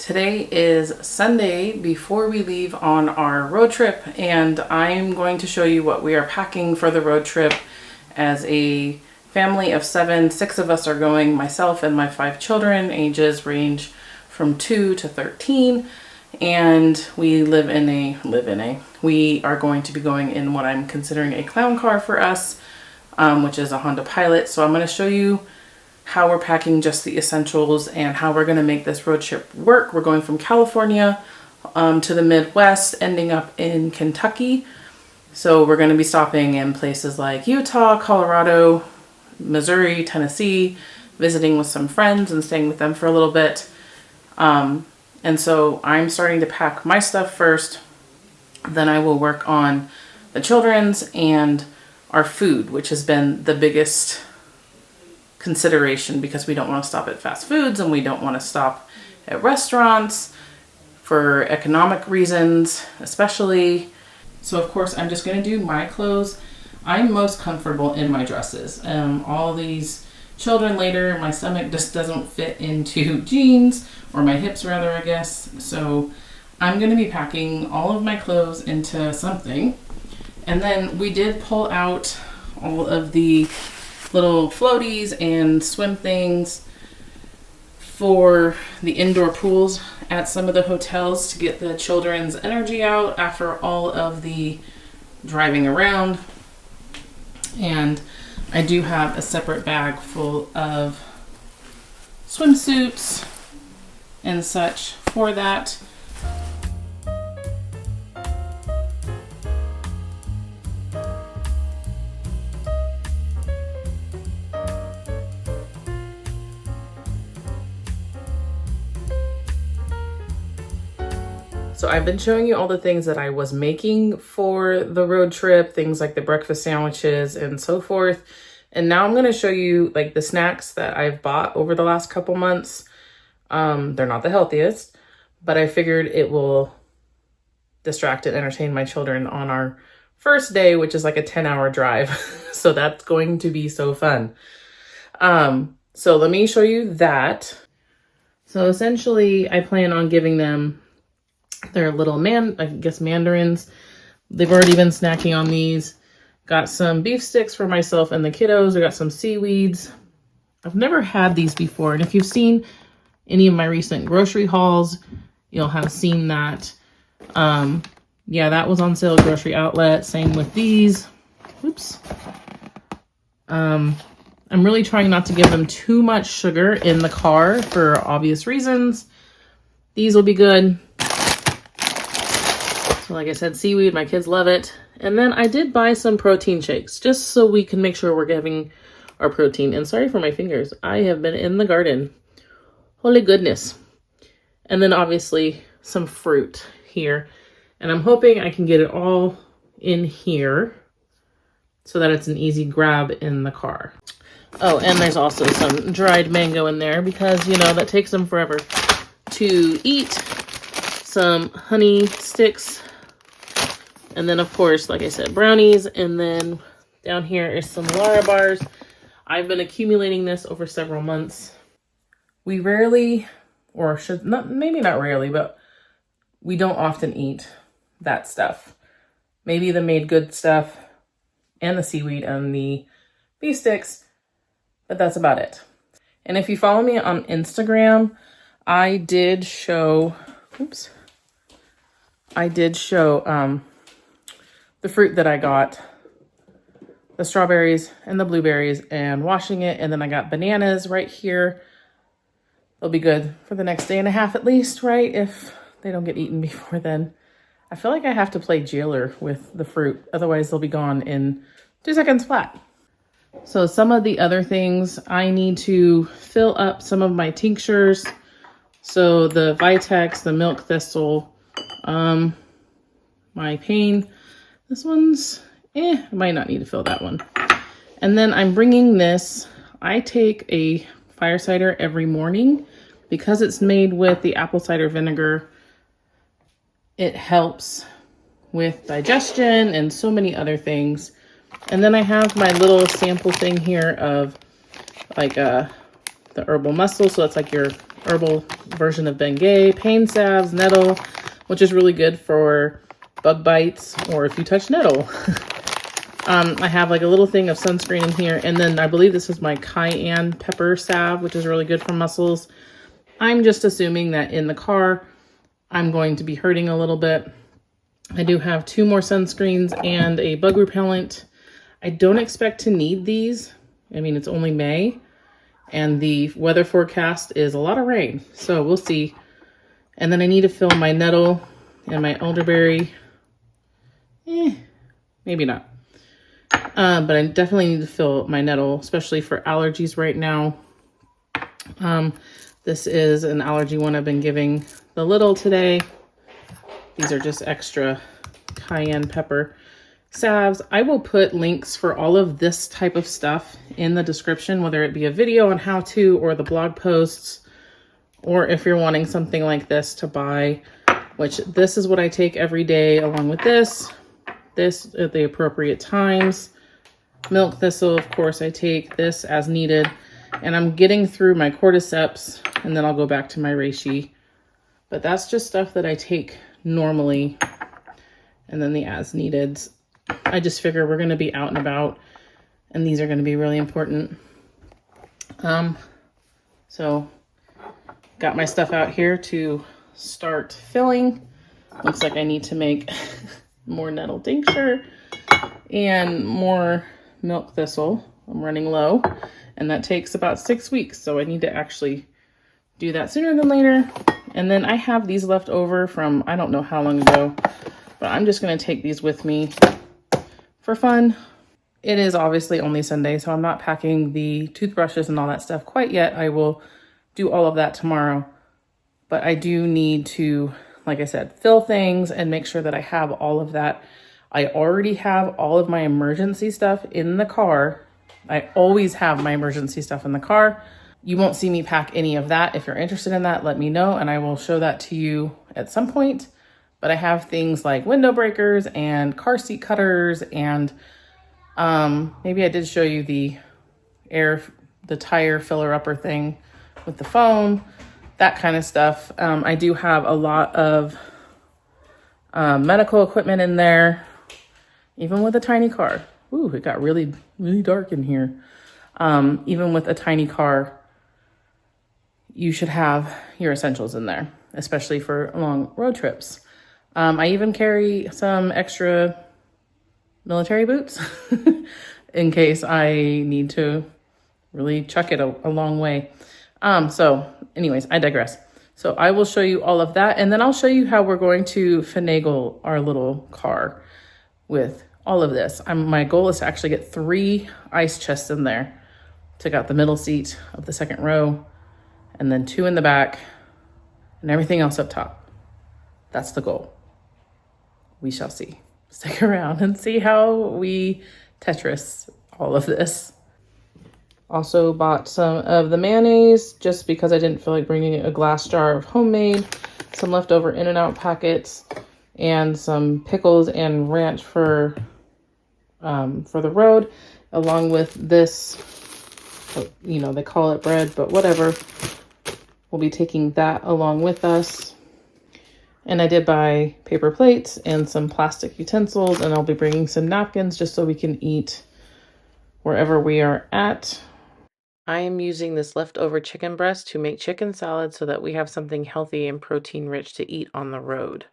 Today is Sunday before we leave on our road trip, and I'm going to show you what we are packing for the road trip. As a family of 7, 6 of us are going, myself and my 5 children. Ages range from 2 to 13, and we we are going to be going in what I'm considering a clown car for us, which is a Honda Pilot. So I'm going to show you how we're packing just the essentials and how we're going to make this road trip work. We're going from California to the Midwest, ending up in Kentucky. So we're going to be stopping in places like Utah, Colorado, Missouri, Tennessee, visiting with some friends and staying with them for a little bit. And so I'm starting to pack my stuff first. Then I will work on the children's and our food, which has been the biggest consideration because we don't want to stop at fast foods and we don't want to stop at restaurants for economic reasons, especially. So of course I'm just going to do my clothes. I'm most comfortable in my dresses. All these children later, my stomach just doesn't fit into jeans, or my hips rather, I guess. So I'm going to be packing all of my clothes into something. And then we did pull out all of the little floaties and swim things for the indoor pools at some of the hotels to get the children's energy out after all of the driving around. And I do have a separate bag full of swimsuits and such for that. So I've been showing you all the things that I was making for the road trip, things like the breakfast sandwiches and so forth. And now I'm going to show you like the snacks that I've bought over the last couple months. They're not the healthiest, but I figured it will distract and entertain my children on our first day, which is like a 10-hour drive. So that's going to be so fun. So let me show you that. So essentially I plan on giving them their little mandarins. They've already been snacking on these. Got some beef sticks for myself and the kiddos. I got some seaweeds. I've never had these before. And if you've seen any of my recent grocery hauls, you'll have seen that. Yeah, that was on sale at Grocery Outlet. Same with these. Oops. I'm really trying not to give them too much sugar in the car for obvious reasons. These will be good. So like I said, seaweed, my kids love it. And then I did buy some protein shakes just so we can make sure we're getting our protein. And sorry for my fingers. I have been in the garden. Holy goodness. And then obviously some fruit here. And I'm hoping I can get it all in here so that it's an easy grab in the car. Oh, and there's also some dried mango in there because, you know, that takes them forever to eat. Some honey sticks. And then, of course, like I said, brownies. And then down here is some Lara bars. I've been accumulating this over several months. We rarely, or should not, maybe not rarely, but we don't often eat that stuff. Maybe the made good stuff and the seaweed and the beef sticks, but that's about it. And if you follow me on Instagram, I did show the fruit that I got, the strawberries and the blueberries, and washing it. And then I got bananas right here. They'll be good for the next day and a half at least, right? If they don't get eaten before then. I feel like I have to play jailer with the fruit. Otherwise they'll be gone in 2 seconds flat. So some of the other things, I need to fill up some of my tinctures. So the Vitex, the milk thistle, my pain. This one's, I might not need to fill that one. And then I'm bringing this. I take a fire cider every morning because it's made with the apple cider vinegar. It helps with digestion and so many other things. And then I have my little sample thing here of like the herbal mussel. So that's like your herbal version of Bengay, pain salves, nettle, which is really good for bug bites or if you touch nettle. I have like a little thing of sunscreen in here. And then I believe this is my cayenne pepper salve, which is really good for muscles. I'm just assuming that in the car, I'm going to be hurting a little bit. I do have 2 more sunscreens and a bug repellent. I don't expect to need these. I mean, it's only May and the weather forecast is a lot of rain. So we'll see. And then I need to fill my nettle and my elderberry. Maybe not. But I definitely need to fill my nettle, especially for allergies right now. This is an allergy one I've been giving the little today. These are just extra cayenne pepper salves. I will put links for all of this type of stuff in the description, whether it be a video on how to or the blog posts, or if you're wanting something like this to buy, which this is what I take every day along with this at the appropriate times. Milk thistle, of course, I take this as needed, and I'm getting through my cordyceps, and then I'll go back to my reishi. But that's just stuff that I take normally, and then the as needed. I just figure we're going to be out and about, and these are going to be really important. So got my stuff out here to start filling. Looks like I need to make more nettle tincture and more milk thistle. I'm running low, and that takes about 6 weeks, so I need to actually do that sooner than later. And then I have these left over from I don't know how long ago, but I'm just going to take these with me for fun. It is obviously only Sunday, so I'm not packing the toothbrushes and all that stuff quite yet. I will do all of that tomorrow, but I do need to, like I said, fill things and make sure that I have all of that. I already have all of my emergency stuff in the car. I always have my emergency stuff in the car. You won't see me pack any of that. If you're interested in that, let me know and I will show that to you at some point. But I have things like window breakers and car seat cutters, and maybe I did show you the tire filler upper thing with the phone, that kind of stuff. I do have a lot of medical equipment in there, even with a tiny car. Ooh, it got really, really dark in here. Even with a tiny car, you should have your essentials in there, especially for long road trips. I even carry some extra military boots in case I need to really chuck it a long way. So anyways, I digress. So I will show you all of that, and then I'll show you how we're going to finagle our little car with all of this. My goal is to actually get 3 ice chests in there. Took out the middle seat of the second row, and then 2 in the back, and everything else up top. That's the goal. We shall see. Stick around and see how we Tetris all of this. Also bought some of the mayonnaise just because I didn't feel like bringing a glass jar of homemade, some leftover In-N-Out packets, and some pickles and ranch for the road, along with this, you know, they call it bread, but whatever. We'll be taking that along with us. And I did buy paper plates and some plastic utensils, and I'll be bringing some napkins just so we can eat wherever we are at. I am using this leftover chicken breast to make chicken salad so that we have something healthy and protein rich to eat on the road.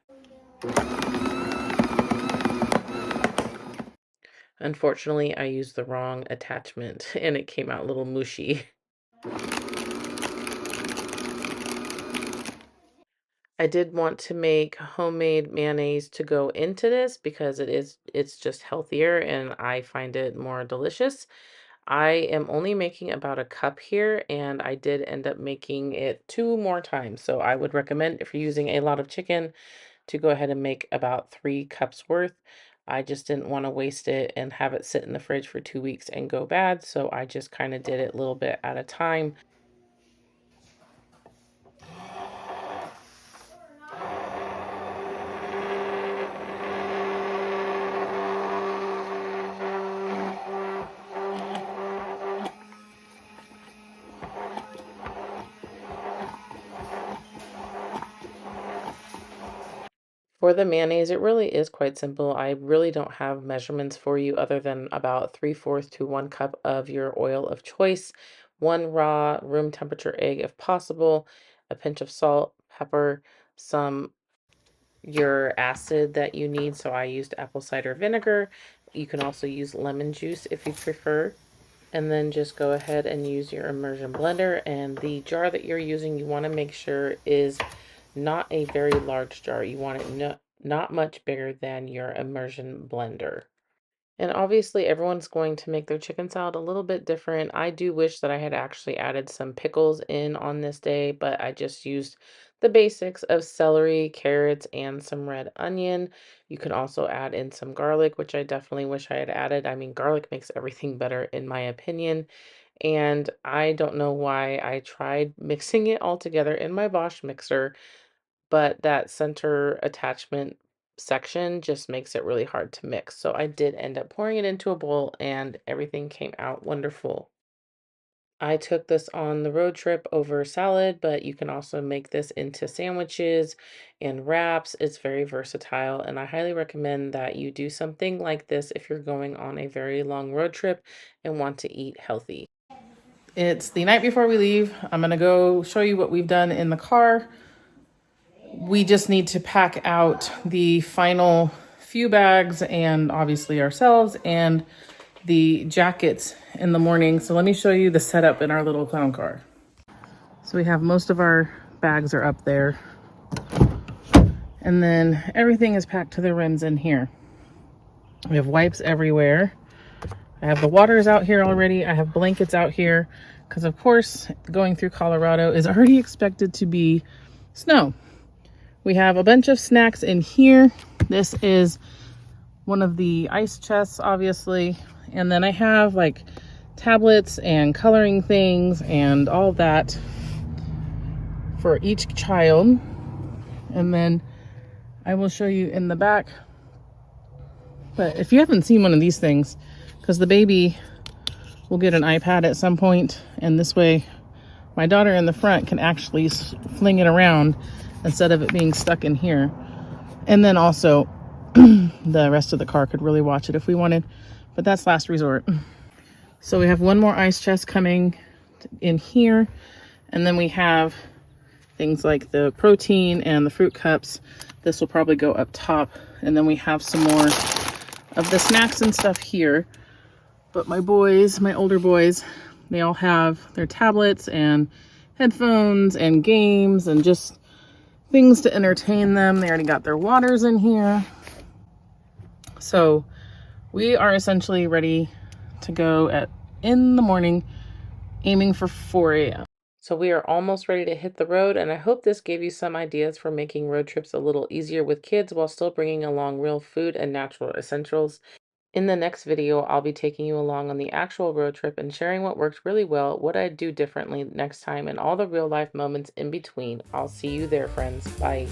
Unfortunately, I used the wrong attachment and it came out a little mushy. I did want to make homemade mayonnaise to go into this because it's just healthier and I find it more delicious. I am only making about a cup here, and I did end up making it 2 more times. So I would recommend, if you're using a lot of chicken, to go ahead and make about 3 cups worth. I just didn't want to waste it and have it sit in the fridge for 2 weeks and go bad. So I just kind of did it a little bit at a time. For the mayonnaise, it really is quite simple. I really don't have measurements for you other than about 3/4 to 1 cup of your oil of choice, 1 raw room temperature egg if possible, a pinch of salt, pepper, some your acid that you need. So I used apple cider vinegar. You can also use lemon juice if you prefer. And then just go ahead and use your immersion blender. And the jar that you're using, you want to make sure is not a very large jar. You want it not much bigger than your immersion blender. And obviously everyone's going to make their chicken salad a little bit different. I do wish that I had actually added some pickles in on this day, but I just used the basics of celery, carrots, and some red onion. You can also add in some garlic, which I definitely wish I had added. I mean, garlic makes everything better in my opinion. And I don't know why I tried mixing it all together in my Bosch mixer, but that center attachment section just makes it really hard to mix. So I did end up pouring it into a bowl and everything came out wonderful. I took this on the road trip over salad, but you can also make this into sandwiches and wraps. It's very versatile, and I highly recommend that you do something like this if you're going on a very long road trip and want to eat healthy. It's the night before we leave. I'm going to go show you what we've done in the car. We just need to pack out the final few bags and obviously ourselves and the jackets in the morning. So let me show you the setup in our little clown car. So we have most of our bags are up there. And then everything is packed to the rims in here. We have wipes everywhere. I have the waters out here already. I have blankets out here because of course going through Colorado is already expected to be snow. We have a bunch of snacks in here. This is one of the ice chests, obviously. And then I have like tablets and coloring things and all that for each child. And then I will show you in the back. But if you haven't seen one of these things, because the baby will get an iPad at some point, and this way my daughter in the front can actually fling it around instead of it being stuck in here. And then also the rest of the car could really watch it if we wanted, but that's last resort. So we have one more ice chest coming in here, and then we have things like the protein and the fruit cups. This will probably go up top, and then we have some more of the snacks and stuff here. But my boys, my older boys, they all have their tablets and headphones and games and just things to entertain them. They already got their waters in here. So we are essentially ready to go in the morning, aiming for 4 a.m. So we are almost ready to hit the road, and I hope this gave you some ideas for making road trips a little easier with kids while still bringing along real food and natural essentials. In the next video, I'll be taking you along on the actual road trip and sharing what worked really well, what I'd do differently next time, and all the real life moments in between. I'll see you there, friends. Bye.